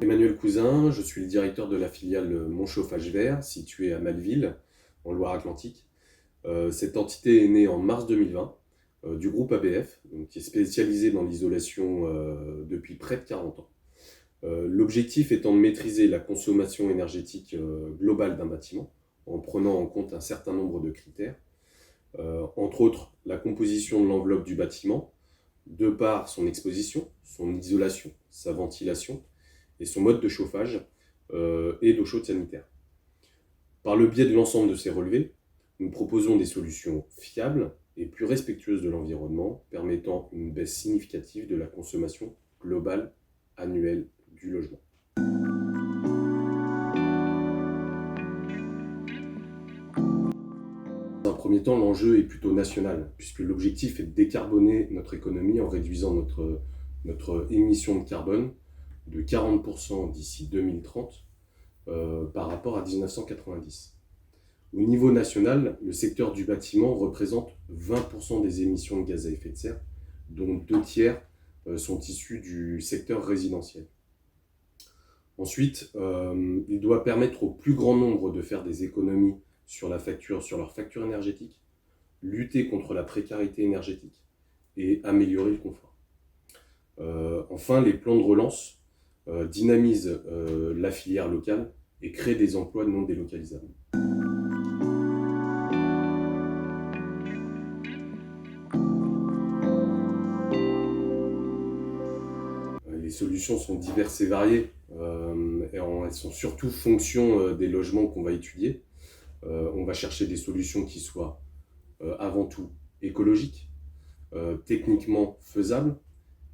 Emmanuel Cousin, je suis le directeur de la filiale Mon Chauffage Vert, située à Malville, en Loire-Atlantique. Cette entité est née en mars 2020 du groupe ABF, donc, qui est spécialisé dans l'isolation depuis près de 40 ans. L'objectif étant de maîtriser la consommation énergétique globale d'un bâtiment en prenant en compte un certain nombre de critères, entre autres la composition de l'enveloppe du bâtiment, de par son exposition, son isolation, sa ventilation et son mode de chauffage et d'eau chaude sanitaire. Par le biais de l'ensemble de ces relevés, nous proposons des solutions fiables et plus respectueuses de l'environnement, permettant une baisse significative de la consommation globale annuelle du logement. Dans un premier temps, l'enjeu est plutôt national, puisque l'objectif est de décarboner notre économie en réduisant notre émission de carbone de 40% d'ici 2030 par rapport à 1990. Au niveau national, le secteur du bâtiment représente 20% des émissions de gaz à effet de serre, dont 2 tiers sont issus du secteur résidentiel. Ensuite, il doit permettre au plus grand nombre de faire des économies sur leur facture énergétique, lutter contre la précarité énergétique et améliorer le confort. Enfin, les plans de relance dynamisent la filière locale et créent des emplois non délocalisables. Les solutions sont diverses et variées, et elles sont surtout fonction des logements qu'on va étudier. On va chercher des solutions qui soient avant tout écologiques, techniquement faisables,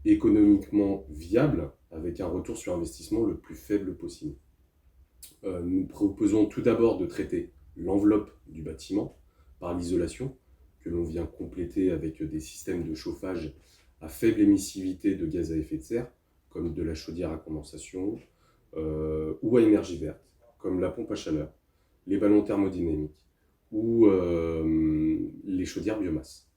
économiquement viables, avec un retour sur investissement le plus faible possible. Nous proposons tout d'abord de traiter l'enveloppe du bâtiment par l'isolation, que l'on vient compléter avec des systèmes de chauffage à faible émissivité de gaz à effet de serre, comme de la chaudière à condensation, ou à énergie verte, comme la pompe à chaleur, les ballons thermodynamiques ou les chaudières biomasse.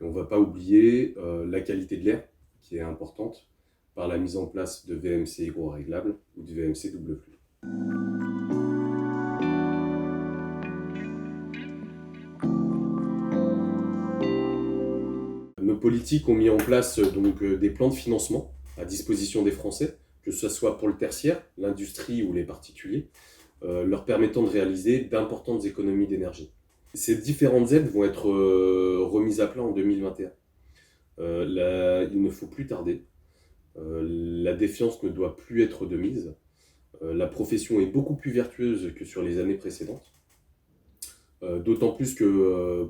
Et on ne va pas oublier la qualité de l'air, qui est importante, par la mise en place de VMC hygro-réglables ou de VMC double flux. Nos politiques ont mis en place des plans de financement à disposition des Français, que ce soit pour le tertiaire, l'industrie ou les particuliers, leur permettant de réaliser d'importantes économies d'énergie. Ces différentes aides vont être remises à plat en 2021. Il ne faut plus tarder. La défiance ne doit plus être de mise. La profession est beaucoup plus vertueuse que sur les années précédentes. D'autant plus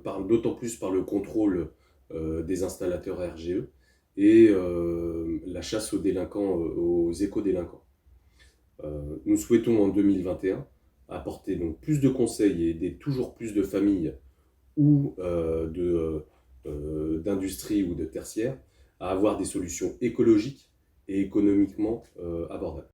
par le contrôle des installateurs RGE et la chasse aux délinquants, aux éco-délinquants. Nous souhaitons en 2021 apporter donc plus de conseils et aider toujours plus de familles ou d'industrie ou de tertiaire à avoir des solutions écologiques et économiquement abordables.